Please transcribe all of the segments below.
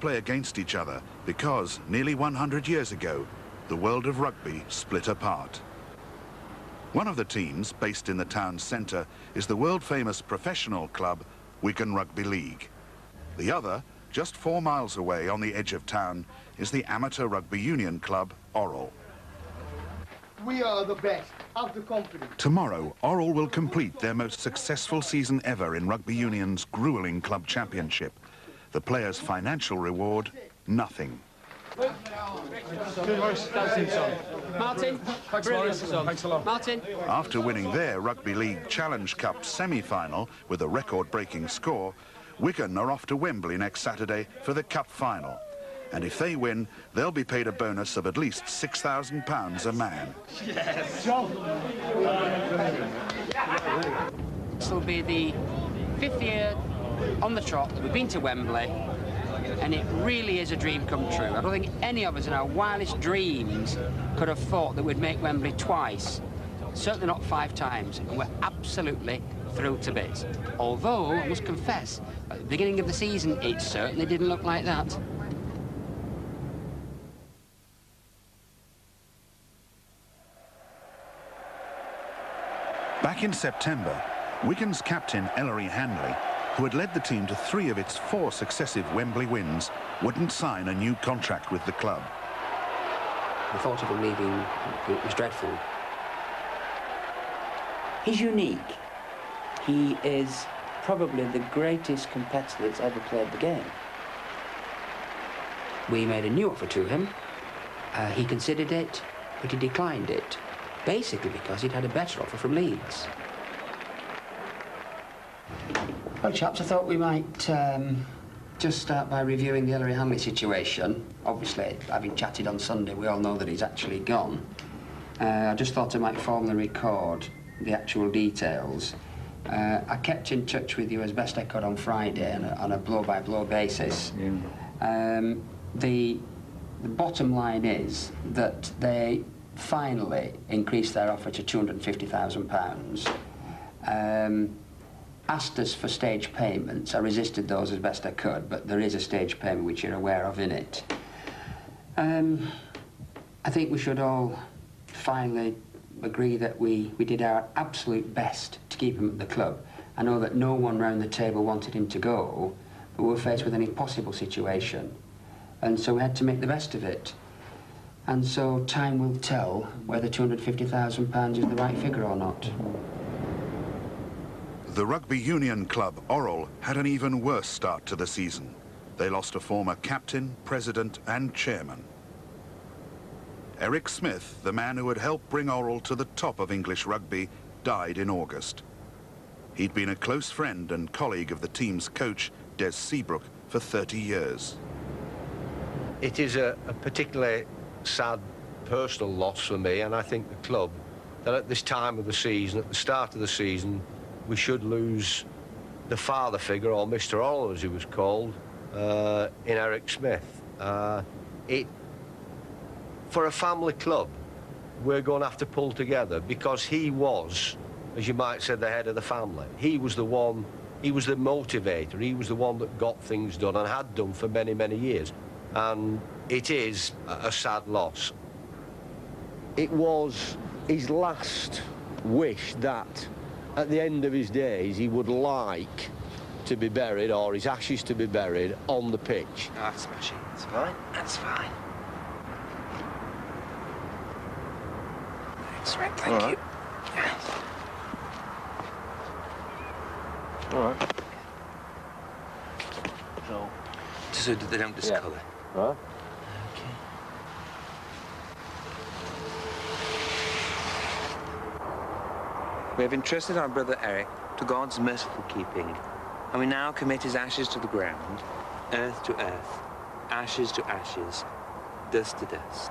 play against each other because nearly 100 years ago, the world of rugby split apart. One of the teams, based in the town centre, is the world-famous professional club, Wigan Rugby League. The other, just 4 miles away on the edge of town, is the amateur rugby union club, Orrell. We are the best. Have the confidence. Tomorrow, Orrell will complete their most successful season ever in rugby union's gruelling club championship. The players' financial reward, nothing. Martin, thanks a lot. Martin. After winning their Rugby League Challenge Cup semi-final with a record-breaking score, Wigan are off to Wembley next Saturday for the cup final. And if they win, they'll be paid a bonus of at least £6,000 a man. Yes. This will be the 5th year on the trot that we've been to Wembley, and it really is a dream come true. I don't think any of us in our wildest dreams could have thought that we'd make Wembley twice, certainly not 5 times, and we're absolutely thrilled to bits. Although, I must confess, at the beginning of the season, it certainly didn't look like that. Back in September, Wigan's captain Ellery Hanley, who had led the team to 3 of its 4 successive Wembley wins, wouldn't sign a new contract with the club. The thought of him leaving, it was dreadful. He's unique. He is probably the greatest competitor that's ever played the game. We made a new offer to him. He considered it, but he declined it, basically because he'd had a better offer from Leeds. Well, chaps, I thought we might just start by reviewing the Ellery Hanley situation. Obviously, having chatted on Sunday, we all know that he's actually gone. I just thought I might formally record the actual details. I kept in touch with you as best I could on Friday on a blow-by-blow basis. Yeah. The bottom line is that they finally increased their offer to £250,000. Asked us for stage payments. I resisted those as best I could, but there is a stage payment which you're aware of in it. I think we should all finally agree that we did our absolute best to keep him at the club. I know that no one round the table wanted him to go, but we were faced with an impossible situation. And so we had to make the best of it. And so time will tell whether £250,000 is the right figure or not. The rugby union club, Orrell, had an even worse start to the season. They lost a former captain, president and chairman. Eric Smith, the man who had helped bring Orrell to the top of English rugby, died in August. He'd been a close friend and colleague of the team's coach, Des Seabrook, for 30 years. It is a particularly sad personal loss for me, and I think the club, that at this time of the season, at the start of the season, we should lose the father figure, or Mr. Orrell as he was called, in Eric Smith. For a family club, we're going to have to pull together, because he was, as you might say, the head of the family. He was the one, he was the motivator, he was the one that got things done and had done for many, many years. And it is a sad loss. It was his last wish that at the end of his days he would like to be buried, or his ashes to be buried, on the pitch. Oh, that's smashing. That's fine. That's fine. Thanks, Rick. Thank you. Yes. All right. So they don't discolour. Yeah. Right. Okay. We have entrusted our brother Eric to God's merciful keeping, and we now commit his ashes to the ground, earth to earth, ashes to ashes, dust to dust.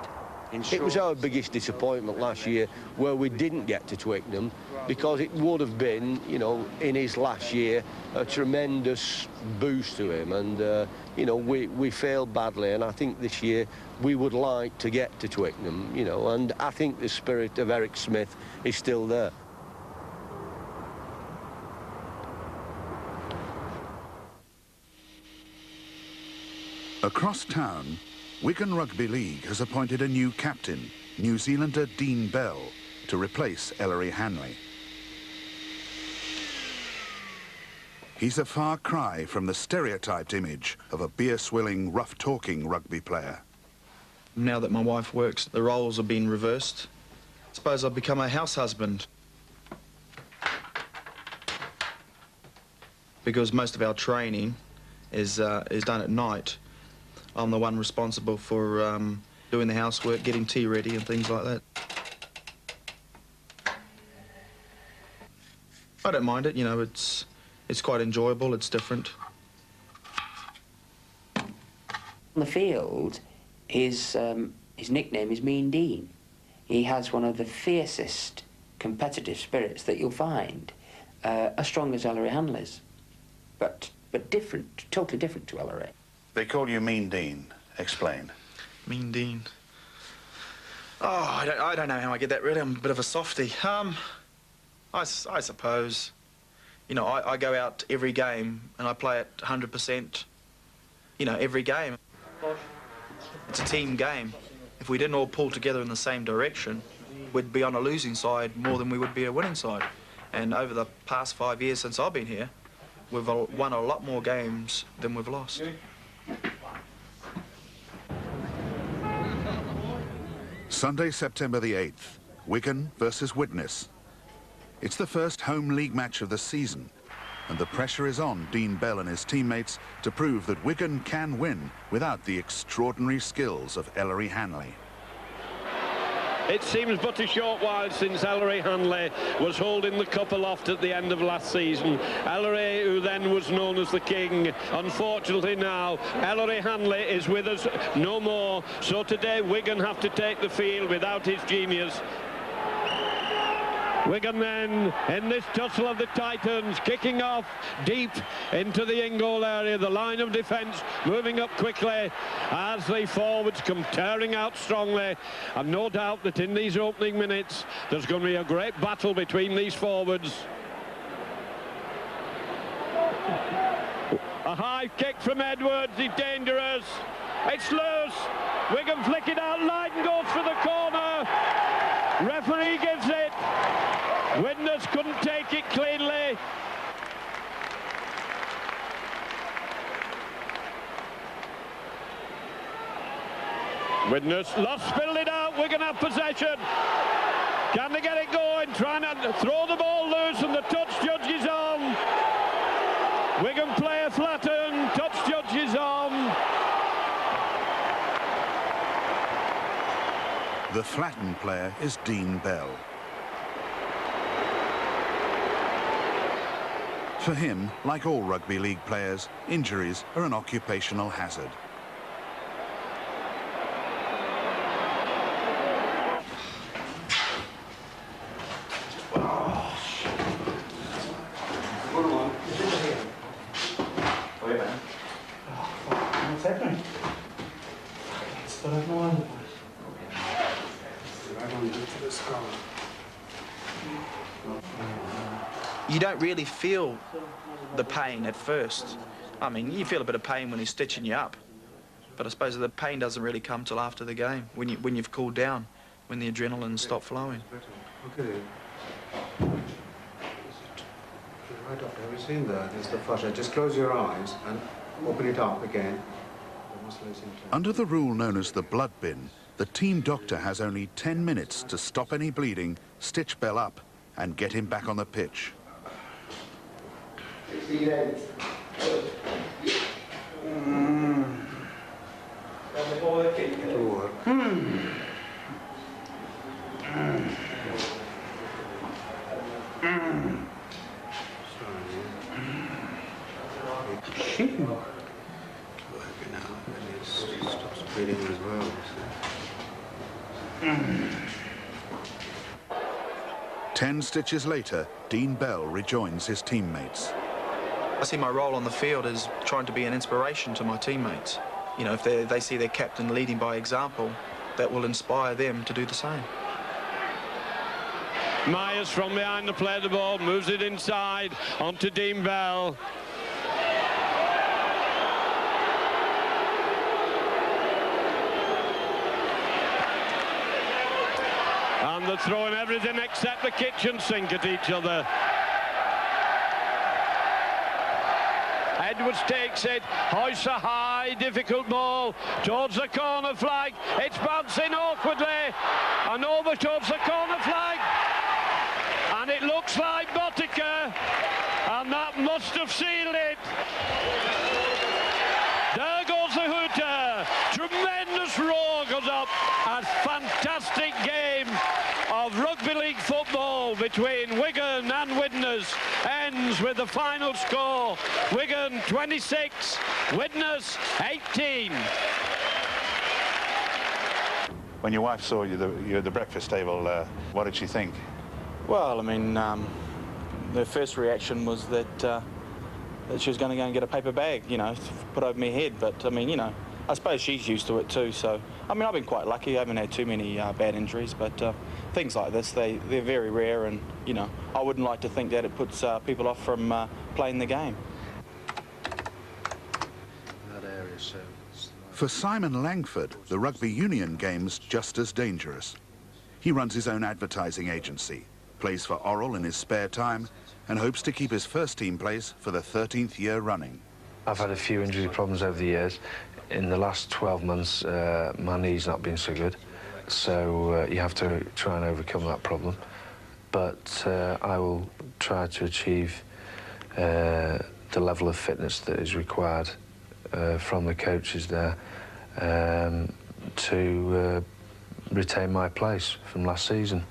It was our biggest disappointment last year where we didn't get to Twickenham, because it would have been, you know, in his last year, a tremendous boost to him. And, you know, we failed badly, and I think this year we would like to get to Twickenham, you know, and I think the spirit of Eric Smith is still there. Across town, Wigan Rugby League has appointed a new captain, New Zealander Dean Bell, to replace Ellery Hanley. He's a far cry from the stereotyped image of a beer-swilling, rough-talking rugby player. Now that my wife works, the roles have been reversed. I suppose I've become a house husband. Because most of our training is done at night. I'm the one responsible for doing the housework, getting tea ready and things like that. I don't mind it, you know, it's quite enjoyable, it's different. On the field, his nickname is Mean Dean. He has one of the fiercest competitive spirits that you'll find, as strong as Ellery Hanley's, but different, totally different to Ellery. They call you Mean Dean. Explain. Mean Dean. Oh, I don't know how I get that, really. I'm a bit of a softie. I suppose, you know, I go out every game and I play at 100%, you know, every game. It's a team game. If we didn't all pull together in the same direction, we'd be on a losing side more than we would be a winning side. And over the past 5 years since I've been here, we've won a lot more games than we've lost. Sunday, September the 8th, Wigan versus Widnes. It's the first home league match of the season, and the pressure is on Dean Bell and his teammates to prove that Wigan can win without the extraordinary skills of Ellery Hanley. It seems but a short while since Ellery Hanley was holding the cup aloft at the end of last season. Ellery, who then was known as the King. Unfortunately now, Ellery Hanley is with us no more. So today Wigan have to take the field without his genius. Wigan then in this tussle of the Titans, kicking off deep into the in-goal area. The line of defence moving up quickly as the forwards come tearing out strongly. I've no doubt that in these opening minutes there's going to be a great battle between these forwards. A high kick from Edwards is dangerous. It's loose. Wigan flick it out. Lydon goes for the corner. Referee gives it. Widnes couldn't take it cleanly. Widnes lost, spilled it out. Wigan have possession. Can they get it going? Trying to throw the ball loose, and the touch judge is on. Wigan player flattened. Touch judge is on. The flattened player is Dean Bell. For him, like all rugby league players, injuries are an occupational hazard. You don't really feel the pain at first. I mean, you feel a bit of pain when he's stitching you up, but I suppose the pain doesn't really come till after the game, when you've cooled down, when the adrenaline stopped flowing. Okay. Right up there, have you seen that? There's the flusher. Just close your eyes and open it up again. Under the rule known as the blood bin, the team doctor has only 10 minutes to stop any bleeding, stitch Bell up, and get him back on the pitch. Stops bleeding as well. 10 stitches later, Dean Bell rejoins his teammates. I see my role on the field as trying to be an inspiration to my teammates. You know, if they see their captain leading by example, that will inspire them to do the same. Myers from behind to play the ball, moves it inside onto Dean Bell. they're throwing everything except the kitchen sink at each other. Edwards takes it, hoists a high, difficult ball towards the corner flag. It's bouncing awkwardly and over towards the corner flag. And it looks like Botica, and that must have sealed it. There goes the hooter. Tremendous roar goes up. A fantastic game of rugby league football between Wigan and Widnes ends with the final score. Wigan 26, Widnes 18. When your wife saw you at the breakfast table, what did she think? Well, I mean, the first reaction was that she was going to go and get a paper bag, you know, put over my head. But, I mean, you know, I suppose she's used to it too. So, I mean, I've been quite lucky. I haven't had too many bad injuries. But things like this, they're very rare. And, you know, I wouldn't like to think that it puts people off from playing the game. For Simon Langford, the rugby union game's just as dangerous. He runs his own advertising agency, plays for Orrell in his spare time, and hopes to keep his first team place for the 13th year running. I've had a few injury problems over the years. In the last 12 months, my knee's not been so good, so you have to try and overcome that problem. But I will try to achieve the level of fitness that is required from the coaches there to retain my place from last season.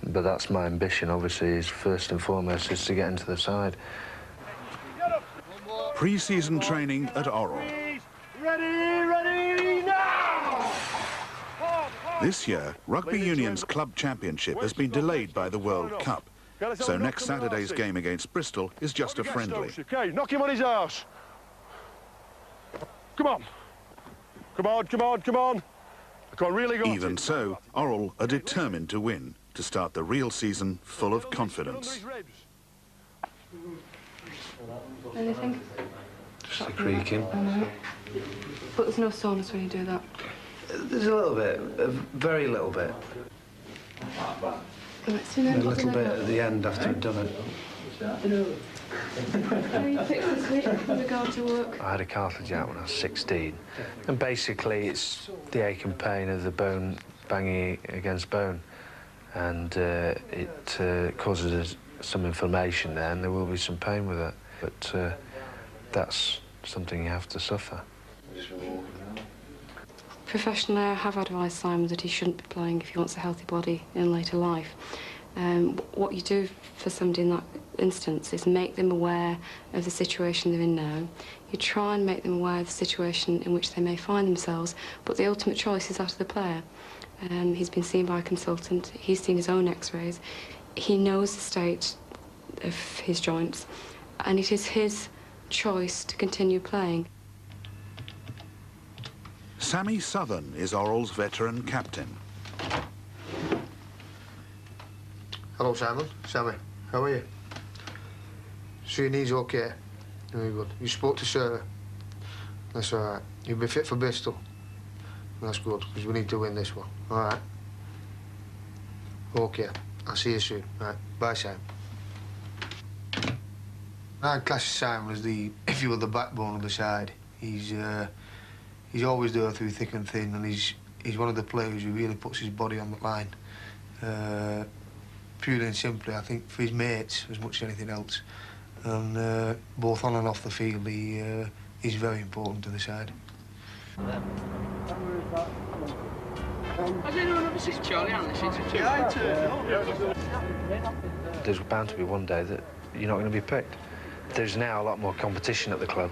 But that's my ambition, obviously, is first and foremost is to get into the side. Pre-season training at Orrell. Ready, now! This year, Rugby Union's club championship has been delayed by the World Cup, so next Saturday's game against Bristol is just a friendly. Okay, knock him on his arse. Come on. Come on, come on, come on. Really got Even so, Orrell are determined to win, to start the real season full of confidence. Anything? Just a creaking. But there's no soreness when you do that. There's a little bit, a very little bit. A little bit at the end after I've done it. How you picked this week with regard to work? I had a cartilage out when I was 16, and basically it's the ache and pain of the bone banging against bone, and it causes some inflammation there, and there will be some pain with it, but that's something you have to suffer. Professionally, I have advised Simon that he shouldn't be playing if he wants a healthy body in later life. What you do for somebody in that instance is make them aware of the situation they're in now. You try and make them aware of the situation in which they may find themselves, but the ultimate choice is that of the player. He's been seen by a consultant, he's seen his own x-rays, he knows the state of his joints, and it is his choice to continue playing. Sammy Southern is Orrell's veteran captain. Hello, Simon. Sammy, how are you? So your knee's okay? Very good. You spoke to Sarah? That's all right. You'll be fit for Bristol? That's good, because we need to win this one. All right? Okay. I'll see you soon. All right. Bye, Simon. I'd class Simon as if you were the backbone of the side. He's always there through thick and thin, and he's one of the players who really puts his body on the line. Purely and simply, I think, for his mates as much as anything else. And both on and off the field, he's very important to the side. There's bound to be one day that you're not going to be picked. There's now a lot more competition at the club,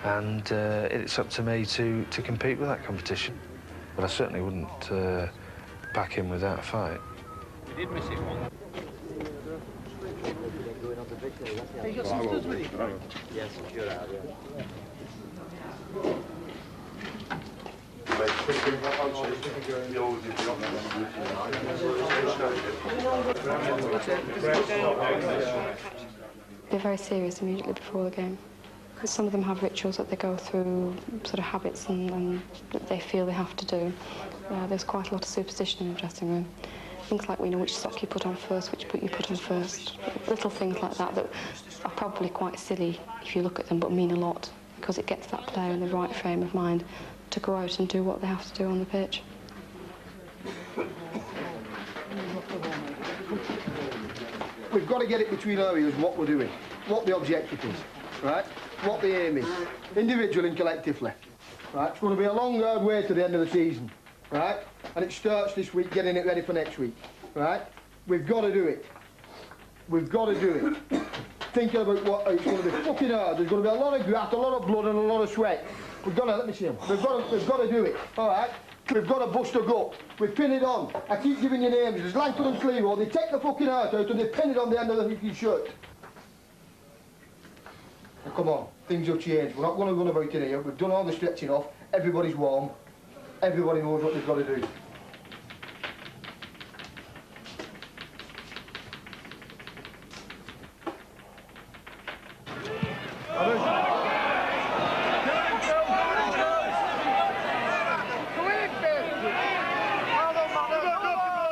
and it's up to me to compete with that competition. But I certainly wouldn't back him without a fight. We did miss it one. You got some studs with you? Yes, sure I have, yeah. They're very serious immediately before the game. Some of them have rituals that they go through, sort of habits and that they feel they have to do. There's quite a lot of superstition in the dressing room. Things like, which sock you put on first, which boot you put on first. Little things like that that are probably quite silly if you look at them, but mean a lot, because it gets that player in the right frame of mind to go out and do what they have to do on the pitch. We've got to get it between our ears what we're doing, what the objective is, right? What the aim is, individually and collectively, right? It's going to be a long, hard way to the end of the season, right? And it starts this week, getting it ready for next week, right? We've got to do it. We've got to do it. Thinking about what it's going to be fucking hard. There's going to be a lot of graft, a lot of blood and a lot of sweat. We've got to, let me see him. We've got to do it, all right? We've got to bust a gut. We pin it on. I keep giving you names. There's Langton and Clevo. They take the fucking heart out and they pin it on the end of the fucking shirt. Now, come on, things have changed. We're not going to run about in here. We've done all the stretching off. Everybody's warm. Everybody knows what they've got to do.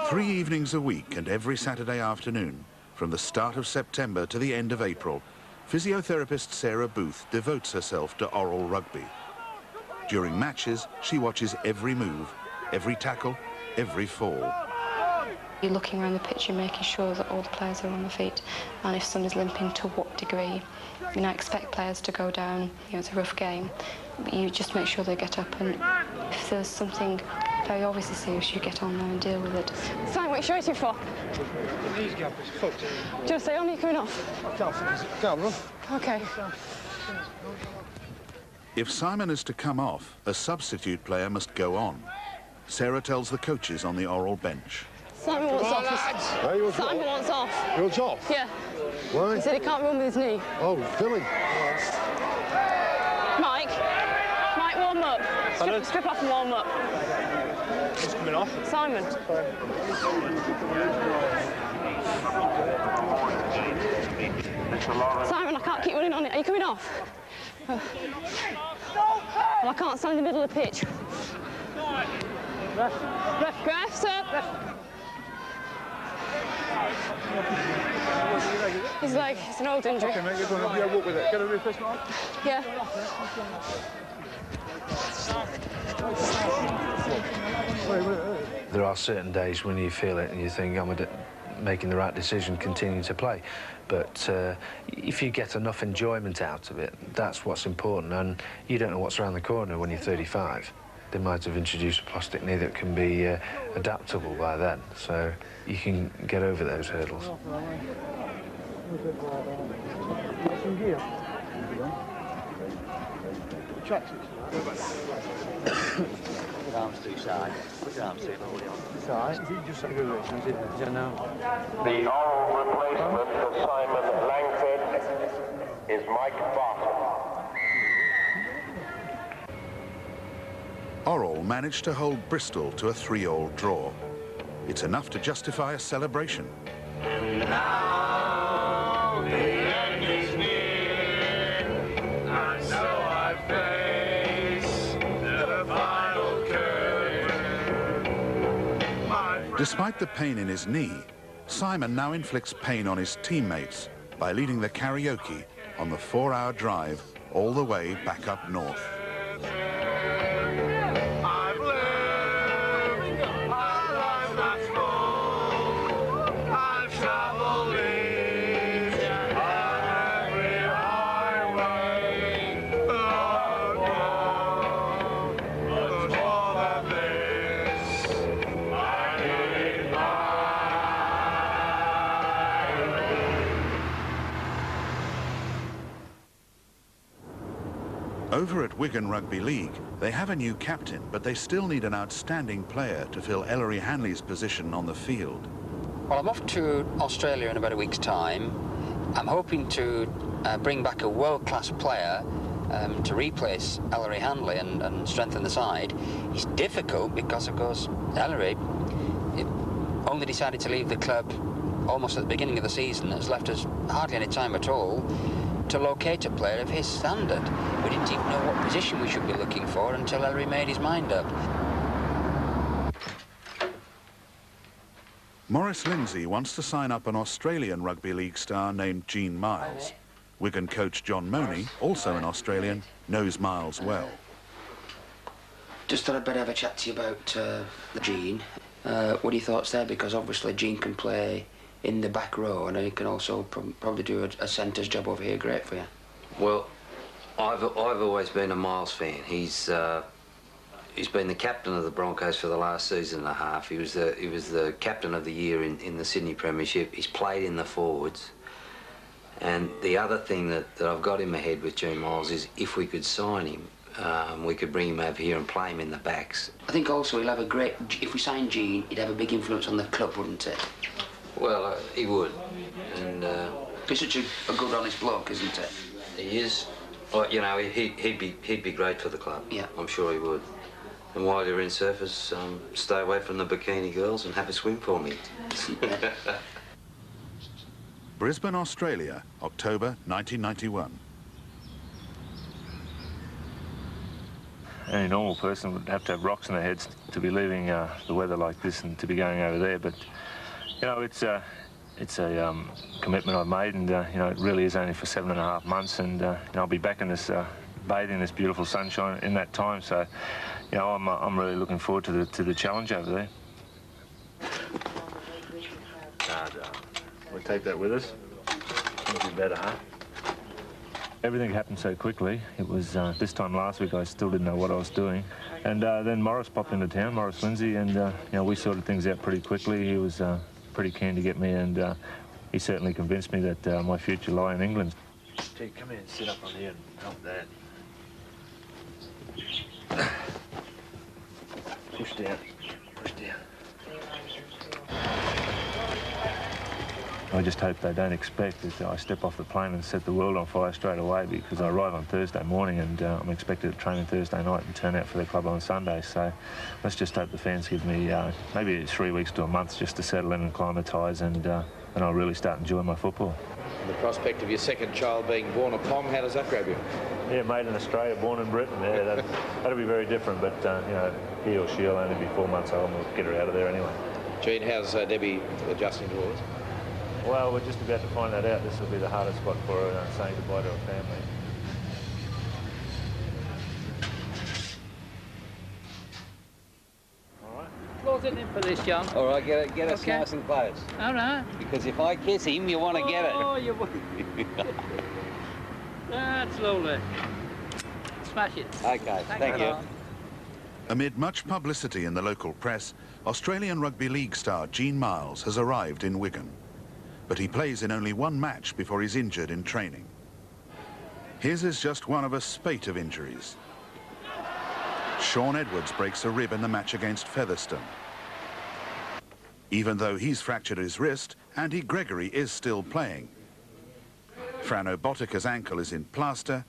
Three evenings a week and every Saturday afternoon, from the start of September to the end of April, physiotherapist Sarah Booth devotes herself to oral rugby. During matches, she watches every move, every tackle, every fall. You're looking around the pitch and making sure that all the players are on their feet, and if somebody's limping, to what degree. I expect players to go down, it's a rough game, but you just make sure they get up, and if there's something very obviously serious, you get on there and deal with it. Simon, what are you waiting for? Knees gap is fucked. Do you want to stay on or are you coming off? I can't run. OK. If Simon is to come off, a substitute player must go on. Sarah tells the coaches on the oral bench. Simon wants off. Simon wants off. He wants off? Yeah. Why? He said he can't run with his knee. Oh, Billy. Mike, warm up. Strip off and warm up. Who's coming off? Simon. Simon, I can't keep running on it. Are you coming off? Well, I can't stand in the middle of the pitch. Ref, sir. His leg, it's an old injury. Okay, mate, you're going to be able to walk with it. Get a replacement on? Yeah. There are certain days when you feel it and you think, I'm making the right decision, continue to play. But if you get enough enjoyment out of it, that's what's important. And you don't know what's around the corner when you're 35. They might have introduced a plastic knee that can be adaptable by then, so you can get over those hurdles. Put arms to your side. Put your arms to your body on. It's all right. If you just say good is it? I don't know. The oral replacement for Simon Langford is Mike Barton. Oral managed to hold Bristol to a 3-3 draw. It's enough to justify a celebration. And now the end is near, and so I face the final curtain. Despite the pain in his knee, Simon now inflicts pain on his teammates by leading the karaoke on the 4-hour drive all the way back up north. Over at Wigan Rugby League, they have a new captain, but they still need an outstanding player to fill Ellery Hanley's position on the field. Well, I'm off to Australia in about a week's time. I'm hoping to bring back a world-class player to replace Ellery Hanley and strengthen the side. It's difficult because, of course, Ellery only decided to leave the club almost at the beginning of the season. It's left us hardly any time at all. to locate a player of his standard. We didn't even know what position we should be looking for until Ellery made his mind up. Maurice Lindsay wants to sign up an Australian rugby league star named Gene Miles. Wigan coach John Money, also an Australian, knows Miles well. Just thought I'd better have a chat to you about the Gene. What are your thoughts there? Because obviously Gene can play in the back row, and he can also probably do a centre's job over here. Great for you. Well, I've always been a Miles fan. He's been the captain of the Broncos for the last season and a half. He was the captain of the year in the Sydney Premiership. He's played in the forwards. And the other thing that I've got in my head with Gene Miles is if we could sign him, we could bring him over here and play him in the backs. I think also he'll have a great... If we sign Gene, he'd have a big influence on the club, wouldn't it? Well, he would. And he's such a good, honest bloke, isn't it? He is. Well, you know, he'd be great for the club. Yeah. I'm sure he would. And while you're in surface, stay away from the bikini girls and have a swim for me. Brisbane, Australia, October 1991. Any normal person would have to have rocks in their heads to be leaving the weather like this and to be going over there. But, you know, it's a commitment I've made, and, you know, it really is only for 7.5 months, and, you know, I'll be back in this, bathing in this beautiful sunshine in that time. So, you know, I'm really looking forward to the challenge over there. We'll take that with us. It'll be better, huh? Everything happened so quickly. It was this time last week I still didn't know what I was doing. And then Morris popped into town, Maurice Lindsay, and you know, we sorted things out pretty quickly. He was pretty keen to get me, and he certainly convinced me that my future lay in England. Gee, come here and sit up on here and help Dad. Push down. Push down. I just hope they don't expect that I step off the plane and set the world on fire straight away, because I arrive on Thursday morning and I'm expected to train on Thursday night and turn out for the club on Sunday. So let's just hope the fans give me maybe 3 weeks to a month just to settle in and acclimatise, and I'll really start enjoying my football. The prospect of your second child being born a Pong, how does that grab you? Yeah, made in Australia, born in Britain. Yeah, that'll be very different, but you know, he or she'll only be 4 months old, and we'll get her out of there anyway. Gene, how's Debbie adjusting to all this? Well, we're just about to find that out. This will be the hardest spot for her, saying goodbye to her family. All right. Close it in for this, John. All right, get us nice and close. All right. Because if I kiss him, you want to get it. Oh, you want. That's lovely. Smash it. Okay, thank you. Amid much publicity in the local press, Australian Rugby League star Gene Miles has arrived in Wigan. But he plays in only one match before he's injured in training. His is just one of a spate of injuries. Sean Edwards breaks a rib in the match against Featherstone. Even though he's fractured his wrist, Andy Gregory is still playing. Frano Bottica's ankle is in plaster,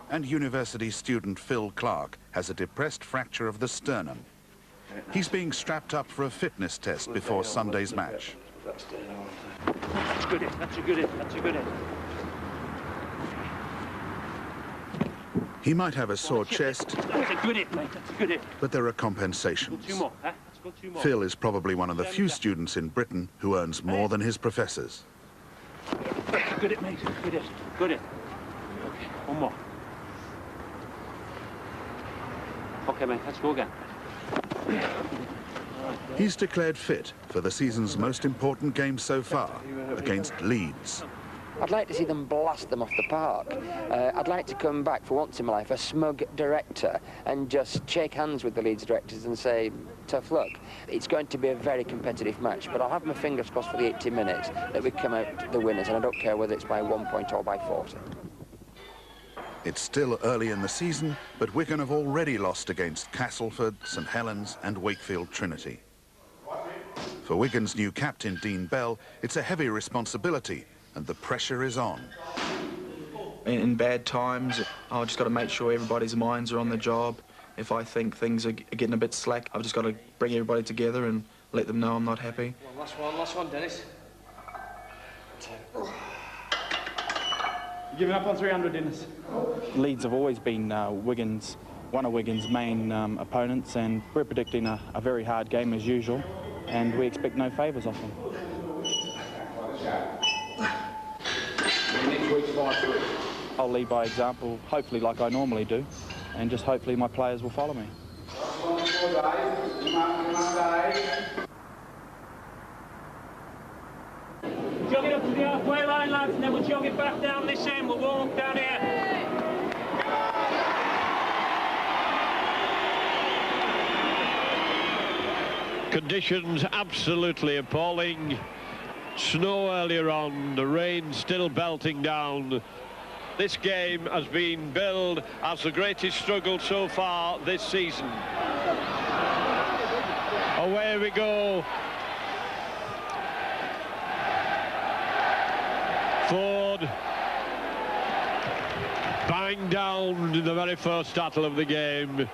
and university student Phil Clark has a depressed fracture of the sternum. He's being strapped up for a fitness test before Sunday's match. That's a good hit. That's a good hit. That's a good hit. He might have a sore chest, That's a good hit, mate. That's a good hit. but there are compensations. Two more, huh? Let's go two more. Phil is probably one of the few students in Britain who earns more than his professors. Good hit, mate. Good hit. Good hit. Okay, one more. Okay, mate. Let's go again. He's declared fit for the season's most important game so far, against Leeds. I'd like to see them blast them off the park. I'd like to come back for once in my life, a smug director, and just shake hands with the Leeds directors and say, tough luck. It's going to be a very competitive match, but I'll have my fingers crossed for the 80 minutes that we come out the winners, and I don't care whether it's by 1 point or by 40. It's still early in the season, but Wigan have already lost against Castleford, St Helens and Wakefield Trinity. For Wigan's new captain, Dean Bell, it's a heavy responsibility, and the pressure is on. In bad times, I've just got to make sure everybody's minds are on the job. If I think things are getting a bit slack, I've just got to bring everybody together and let them know I'm not happy. Last one, Dennis. giving up on 300, Dennis? Leeds have always been one of Wigan's main opponents, and we're predicting a very hard game as usual, and we expect no favours off them. Next week's 5-3. I'll lead by example, hopefully like I normally do, and just hopefully my players will follow me. Jog it up to the halfway line, lads, and then we'll jog it back down this end. We'll warm up down here. Conditions absolutely appalling. Snow earlier on, the rain still belting down. This game has been billed as the greatest struggle so far this season. Away we go. Ford banged down in the very first battle of the game.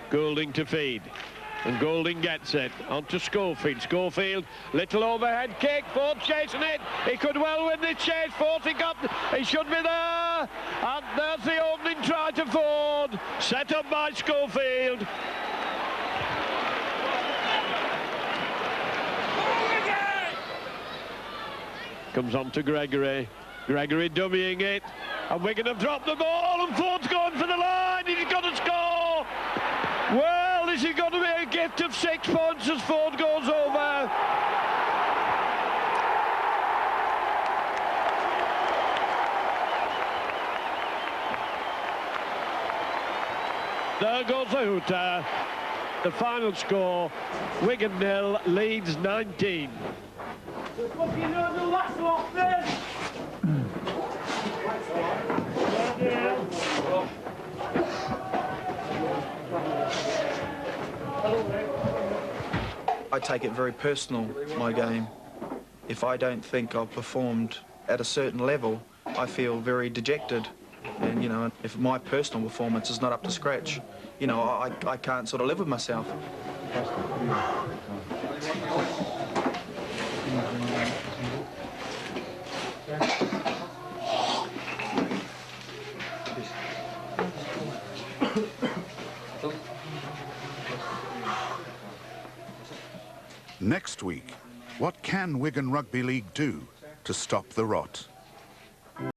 Goulding to feed, and Goulding gets it onto Schofield. Schofield, little overhead kick. Ford chasing it. He could well win this chase. Ford, he should be there. And there's the opening try to Ford, set up by Schofield. Comes on to Gregory. Gregory dummying it. And Wigan have dropped the ball, and Ford's going for the line. He's got to score. Well, this is going to be a gift of 6 points as Ford goes over. There goes the hooter. The final score, Wigan 0, Leeds 19. I take it very personal, my game. If I don't think I've performed at a certain level, I feel very dejected. And, you know, if my personal performance is not up to scratch, you know, I can't sort of live with myself. Next week, what can Wigan Rugby League do to stop the rot?